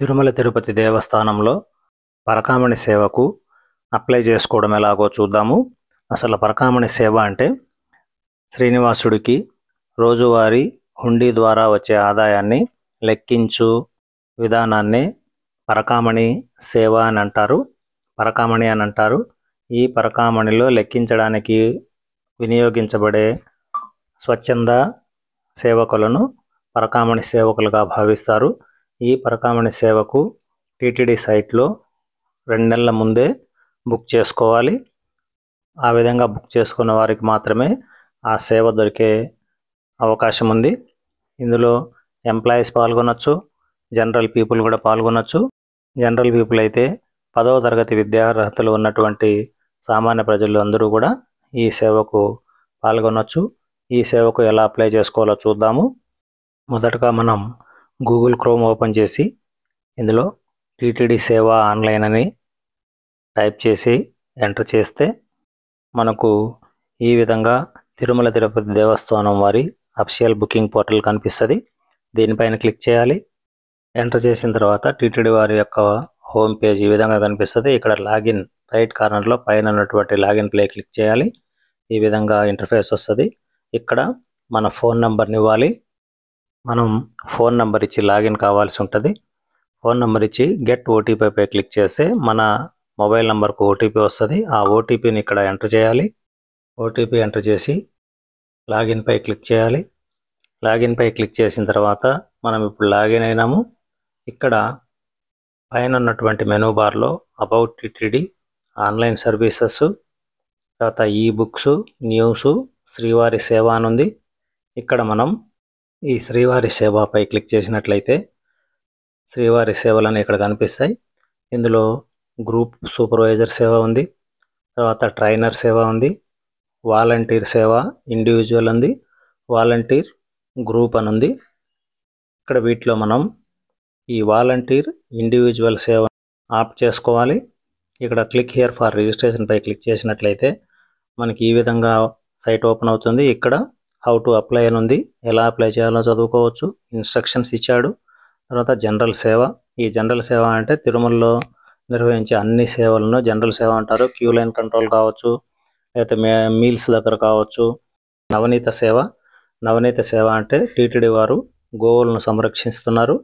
తిరుమల తిరుపతి దేవస్థానంలో పరకామణి సేవకు అప్లై చేసుకోవడం ఎలాగో చూద్దాము. అసలు పరకామణి సేవ అంటే శ్రీనివాసుడికి రోజువారీ హుండీ ద్వారా వచ్చే ఆదాయాన్ని లెక్కించు విధానాన్ని పరకామణి సేవ అని అంటారు. పరకామణి అని అంటారు. ఈ పరకామణిలో లెక్కించడానికి వినియోగించబడే స్వచ్ఛంద సేవకులను పరకామణి సేవకులుగా భావిస్తారు. ఈ పరకామణి సేవకు టీటీడీ సైట్లో 2 నెలల ముందే బుక్ చేసుకోవాలి. ఆ విధంగా బుక్ చేసుకున్న వారికి మాత్రమే ఆ సేవ దొరికే అవకాశం ఉంది. ఇందులో ఎంప్లాయీస్ పాల్గొనొచ్చు, జనరల్ పీపుల్ కూడా పాల్గొనొచ్చు. జనరల్ పీపుల్ అయితే 10వ తరగతి విద్యార్హతలు ఉన్నటువంటి సామాన్య ప్రజలు అందరూ కూడా ఈ సేవకు పాల్గొనొచ్చు. ఈ సేవకు ఎలా అప్లై చేసుకోవాలో చూద్దాము. మొదటగా మనం గూగుల్ క్రోమ్ ఓపెన్ చేసి ఇందులో టీటీడీ సేవ ఆన్లైన్ అని టైప్ చేసి ఎంటర్ చేస్తే మనకు ఈ విధంగా తిరుమల తిరుపతి దేవస్థానం వారి అఫీషియల్ బుకింగ్ పోర్టల్ కనిపిస్తుంది. దీనిపైన క్లిక్ చేయాలి. ఎంటర్ చేసిన తర్వాత టీటీడీ వారి యొక్క హోమ్ పేజ్ ఈ విధంగా కనిపిస్తుంది. ఇక్కడ లాగిన్ రైట్ కార్నర్లో పైన ఉన్నటువంటి లాగిన్ ప్లే క్లిక్ చేయాలి. ఈ విధంగా ఇంటర్ఫేస్ వస్తుంది. ఇక్కడ మన ఫోన్ నెంబర్ని ఇవ్వాలి. మనం ఫోన్ నెంబర్ ఇచ్చి లాగిన్ కావాల్సి ఉంటుంది. ఫోన్ నెంబర్ ఇచ్చి గెట్ ఓటీపీపై క్లిక్ చేస్తే మన మొబైల్ నెంబర్కు ఓటీపీ వస్తుంది. ఆ ఓటీపీని ఇక్కడ ఎంటర్ చేయాలి. ఓటీపీ ఎంటర్ చేసి లాగిన్పై క్లిక్ చేయాలి. లాగిన్పై క్లిక్ చేసిన తర్వాత మనం ఇప్పుడు లాగిన్ అయినాము. ఇక్కడ పైన ఉన్నటువంటి మెనూ బార్లో అబౌట్ టీటీడీ, ఆన్లైన్ సర్వీసెస్, తర్వాత ఈ బుక్స్, న్యూస్, శ్రీవారి సేవ అని ఉంది. ఇక్కడ మనం ఈ శ్రీవారి సేవపై క్లిక్ చేసినట్లయితే శ్రీవారి సేవలని ఇక్కడ కనిపిస్తాయి. ఇందులో గ్రూప్ సూపర్వైజర్ సేవ ఉంది, తర్వాత ట్రైనర్ సేవ ఉంది, వాలంటీర్ సేవ ఇండివిజువల్ ఉంది, వాలంటీర్ గ్రూప్ అని ఉంది. ఇక్కడ వీటిలో మనం ఈ వాలంటీర్ ఇండివిజువల్ సేవ ఆప్ చేసుకోవాలి. ఇక్కడ క్లిక్ హియర్ ఫర్ రిజిస్ట్రేషన్ పై క్లిక్ చేసినట్లయితే మనకి ఈ విధంగా సైట్ ఓపెన్ అవుతుంది. ఇక్కడ హౌ టు అప్లై అని ఉంది. ఎలా అప్లై చేయాలో చదువుకోవచ్చు. ఇన్స్ట్రక్షన్స్ ఇచ్చాడు. తర్వాత జనరల్ సేవ. ఈ జనరల్ సేవ అంటే తిరుమలలో నిర్వహించే అన్ని సేవలను జనరల్ సేవ అంటారు. క్యూ లైన్ కంట్రోల్ కావచ్చు, లేకపోతే మీల్స్ దగ్గర కావచ్చు. నవనీత సేవ. నవనీత సేవ అంటే టీటీడీ వారు గోవులను సంరక్షిస్తున్నారు.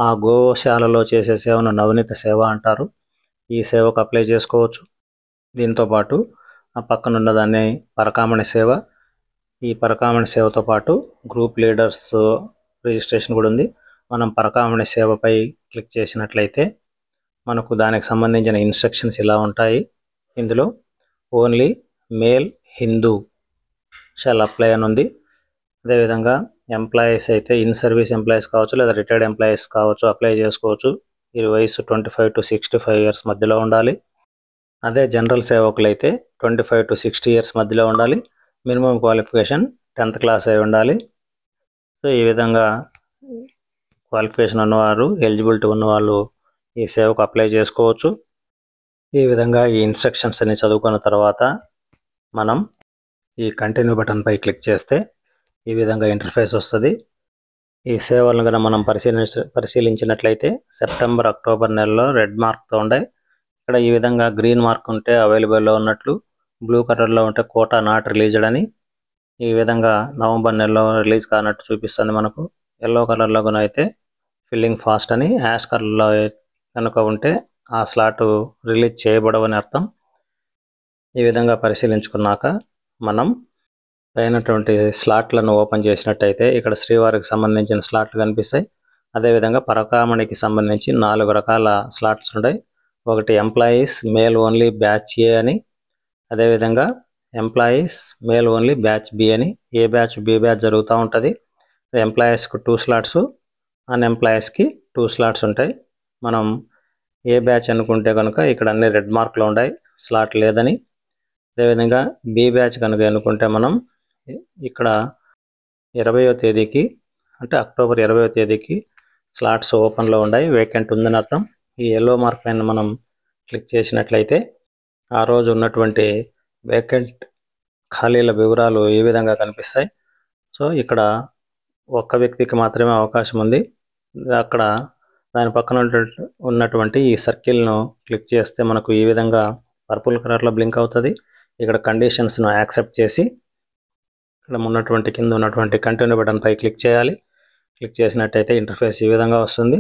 ఆ గోశాలలో చేసే సేవను నవనీత సేవ అంటారు. ఈ సేవకు అప్లై చేసుకోవచ్చు. దీంతోపాటు ఆ పక్కన ఉన్నదాన్ని పరకామణి సేవ. ఈ పరకామణి సేవతో పాటు గ్రూప్ లీడర్స్ రిజిస్ట్రేషన్ కూడా ఉంది. మనం పరకామణి సేవపై క్లిక్ చేసినట్లయితే మనకు దానికి సంబంధించిన ఇన్స్ట్రక్షన్స్ ఇలా ఉంటాయి. ఇందులో only male Hindu shall apply అని ఉంది. అదేవిధంగా ఎంప్లాయీస్ అయితే ఇన్ సర్వీస్ ఎంప్లాయీస్ కావచ్చు, లేదా రిటైర్డ్ ఎంప్లాయీస్ కావచ్చు, అప్లై చేసుకోవచ్చు. ఈ వయసు 25 to 65 ఇయర్స్ మధ్యలో ఉండాలి. అదే జనరల్ సేవకులు అయితే 25 to 60 ఇయర్స్ మధ్యలో ఉండాలి. మినిమం క్వాలిఫికేషన్ 10th క్లాస్ అయి ఉండాలి. సో ఈ విధంగా క్వాలిఫికేషన్ ఉన్నవారు, ఎలిజిబిలిటీ ఉన్నవాళ్ళు ఈ సేవకు అప్లై చేసుకోవచ్చు. ఈ విధంగా ఈ ఇన్స్ట్రక్షన్స్ అన్ని చదువుకున్న తర్వాత మనం ఈ కంటిన్యూ బటన్ పై క్లిక్ చేస్తే ఈ విధంగా ఇంటర్ఫేస్ వస్తుంది. ఈ సేవలను కనుక మనం పరిశీలించినట్లయితే సెప్టెంబర్, అక్టోబర్ నెలలో రెడ్ మార్క్తో ఉండే, ఇక్కడ ఈ విధంగా గ్రీన్ మార్క్ ఉంటే అవైలబుల్లో ఉన్నట్లు, బ్లూ కలర్లో ఉంటే కోటా నాట్ రిలీజ్డ్ అని, ఈ విధంగా నవంబర్ నెలలో రిలీజ్ కానట్టు చూపిస్తుంది మనకు. ఎల్లో కలర్లో కనుక అయితే ఫిల్లింగ్ ఫాస్ట్ అని, యాష్ కలర్లో కనుక ఉంటే ఆ స్లాట్ రిలీజ్ చేయబడవని అర్థం. ఈ విధంగా పరిశీలించుకున్నాక మనం అయినటువంటి స్లాట్లను ఓపెన్ చేసినట్టయితే ఇక్కడ శ్రీవారికి సంబంధించిన స్లాట్లు కనిపిస్తాయి. అదేవిధంగా పరకామణికి సంబంధించి 4 రకాల స్లాట్స్ ఉంటాయి. ఒకటి employees male only batch A అని, అదేవిధంగా employees male only batch B అని, ఏ బ్యాచ్ బి బ్యాచ్ జరుగుతూ ఉంటుంది. ఎంప్లాయీస్కి 2 స్లాట్స్, అన్ఎంప్లాయీస్కి 2 స్లాట్స్ ఉంటాయి. మనం ఏ బ్యాచ్ అనుకుంటే కనుక ఇక్కడ అన్ని రెడ్ మార్క్లో ఉన్నాయి, స్లాట్ లేదని. అదేవిధంగా బి బ్యాచ్ కనుక అనుకుంటే మనం ఇక్కడ 20వ తేదీకి అంటే అక్టోబర్ 20వ తేదీకి స్లాట్స్ ఓపెన్లో ఉన్నాయి, వేకెంట్ ఉందని అర్థం. ఈ ఎల్లో మార్క్ పైన మనం క్లిక్ చేసినట్లయితే ఆ రోజు ఉన్నటువంటి వేకెంట్ ఖాళీల వివరాలు ఈ విధంగా కనిపిస్తాయి. సో ఇక్కడ ఒక్క వ్యక్తికి మాత్రమే అవకాశం ఉంది. అక్కడ దాని పక్కన ఉన్నటువంటి ఈ సర్కిల్ను క్లిక్ చేస్తే మనకు ఈ విధంగా పర్పుల్ కలర్లో బ్లింక్ అవుతుంది. ఇక్కడ కండిషన్స్ను యాక్సెప్ట్ చేసి ఇక్కడ ఉన్నటువంటి కింద ఉన్నటువంటి కంటిన్యూ బటన్ పై క్లిక్ చేయాలి. క్లిక్ చేసినట్టయితే ఇంటర్ఫేస్ ఈ విధంగా వస్తుంది.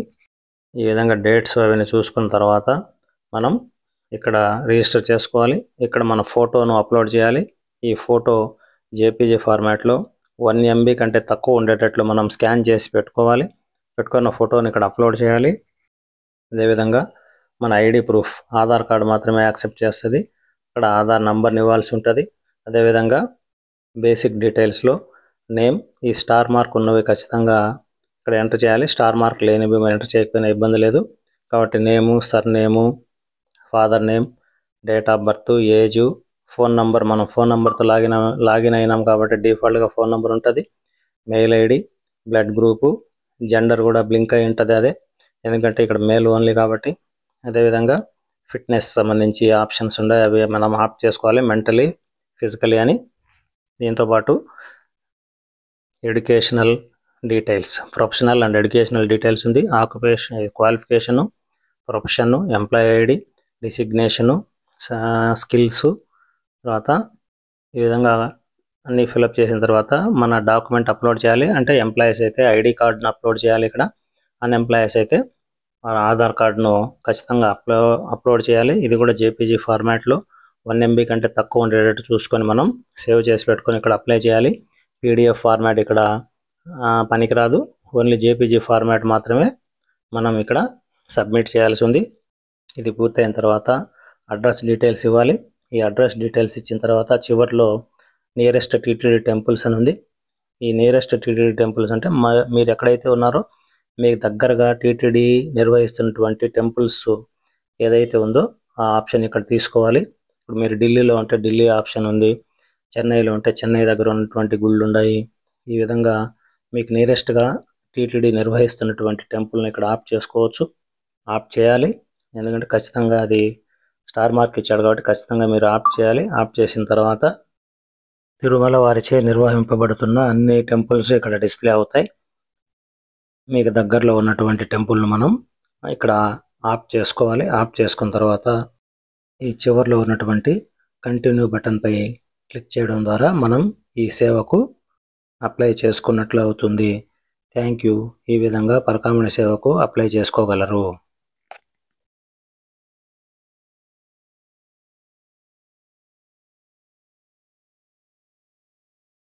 ఈ విధంగా డేట్స్ అవన్నీ చూసుకున్న తర్వాత మనం ఇక్కడ రిజిస్టర్ చేసుకోవాలి. ఇక్కడ మన ఫోటోను అప్లోడ్ చేయాలి. ఈ ఫోటో జేపీజీ ఫార్మాట్లో 1 MB కంటే తక్కువ ఉండేటట్లు మనం స్కాన్ చేసి పెట్టుకోవాలి. పెట్టుకున్న ఫోటోని ఇక్కడ అప్లోడ్ చేయాలి. అదేవిధంగా మన ఐడి ప్రూఫ్ ఆధార్ కార్డు మాత్రమే యాక్సెప్ట్ చేస్తుంది. ఇక్కడ ఆధార్ నంబర్ని ఇవ్వాల్సి ఉంటుంది. అదేవిధంగా బేసిక్ డీటెయిల్స్లో నేమ్, ఈ స్టార్ మార్క్ ఉన్నవి ఖచ్చితంగా ఇక్కడ ఎంటర్ చేయాలి. స్టార్ మార్క్ లేనివి ఎంటర్ చేయకపోయినా ఇబ్బంది లేదు. కాబట్టి name, surname, father name, date of birth, age, phone number. మనం ఫోన్ నెంబర్తో లాగిన్ అయినాం కాబట్టి డిఫాల్ట్గా ఫోన్ నెంబర్ ఉంటుంది. Mail ID, blood group, gender కూడా బ్లింక్ అయి ఉంటుంది అదే, ఎందుకంటే ఇక్కడ మేల్ ఓన్లీ కాబట్టి. అదేవిధంగా ఫిట్నెస్ సంబంధించి ఆప్షన్స్ ఉన్నాయి, అవి మనం ఆప్ చేసుకోవాలి, మెంటలీ, ఫిజికలీ అని. దీంతోపాటు educational details, professional and educational details ఉంది. Occupation, qualification, profession, employee ID, designation, skills. తర్వాత ఈ విధంగా అన్నీ ఫిలప్ చేసిన తర్వాత మన డాక్యుమెంట్ అప్లోడ్ చేయాలి. అంటే ఎంప్లాయీస్ అయితే ఐడి కార్డును అప్లోడ్ చేయాలి. ఇక్కడ అన్ఎంప్లాయీస్ అయితే ఆధార్ కార్డును ఖచ్చితంగా అప్లోడ్ చేయాలి. ఇది కూడా జేపీజీ ఫార్మాట్లో 1 MB కంటే తక్కువ ఉండేటట్టు చూసుకొని మనం సేవ్ చేసి పెట్టుకొని ఇక్కడ అప్లై చేయాలి. పీడిఎఫ్ ఫార్మాట్ ఇక్కడ పనికిరాదు, ఓన్లీ జేపీజీ ఫార్మాట్ మాత్రమే మనం ఇక్కడ సబ్మిట్ చేయాల్సి ఉంది. ఇది పూర్తయిన తర్వాత అడ్రస్ డీటెయిల్స్ ఇవ్వాలి. ఈ అడ్రస్ డీటెయిల్స్ ఇచ్చిన తర్వాత చివరిలో నియరెస్ట్ టీటీడీ టెంపుల్స్ అని ఉంది. ఈ నియరెస్ట్ టీటీడీ టెంపుల్స్ అంటే మీరు ఎక్కడైతే ఉన్నారో మీకు దగ్గరగా టీటీడీ నిర్వహిస్తున్నటువంటి టెంపుల్స్ ఏదైతే ఉందో ఆ ఆప్షన్ ఇక్కడ తీసుకోవాలి. ఇప్పుడు మీరు ఢిల్లీలో ఉంటే ఢిల్లీ ఆప్షన్ ఉంది, చెన్నైలో ఉంటే చెన్నై దగ్గర ఉన్నటువంటి గుళ్ళు ఉన్నాయి. ఈ విధంగా మీకు నియరెస్ట్గా టీటీడీ నిర్వహిస్తున్నటువంటి టెంపుల్ని ఇక్కడ ఆప్ చేసుకోవచ్చు. ఆప్ చేయాలి, ఎందుకంటే ఖచ్చితంగా అది స్టార్ మార్క్ ఇచ్చాడు కాబట్టి ఖచ్చితంగా మీరు ఆప్ చేయాలి. ఆప్ చేసిన తర్వాత తిరుమల వారిచే నిర్వహింపబడుతున్న అన్ని టెంపుల్స్ ఇక్కడ డిస్ప్లే అవుతాయి. మీకు దగ్గరలో ఉన్నటువంటి టెంపుల్ను మనం ఇక్కడ ఆప్ చేసుకోవాలి. ఆప్ చేసుకున్న తర్వాత ఈ చివరిలో ఉన్నటువంటి కంటిన్యూ బటన్ పై క్లిక్ చేయడం ద్వారా మనం ఈ సేవకు అప్లై చేసుకున్నట్లు అవుతుంది. Thank you. ఈ విధంగా పరకామణి సేవకు అప్లై చేసుకోగలరు.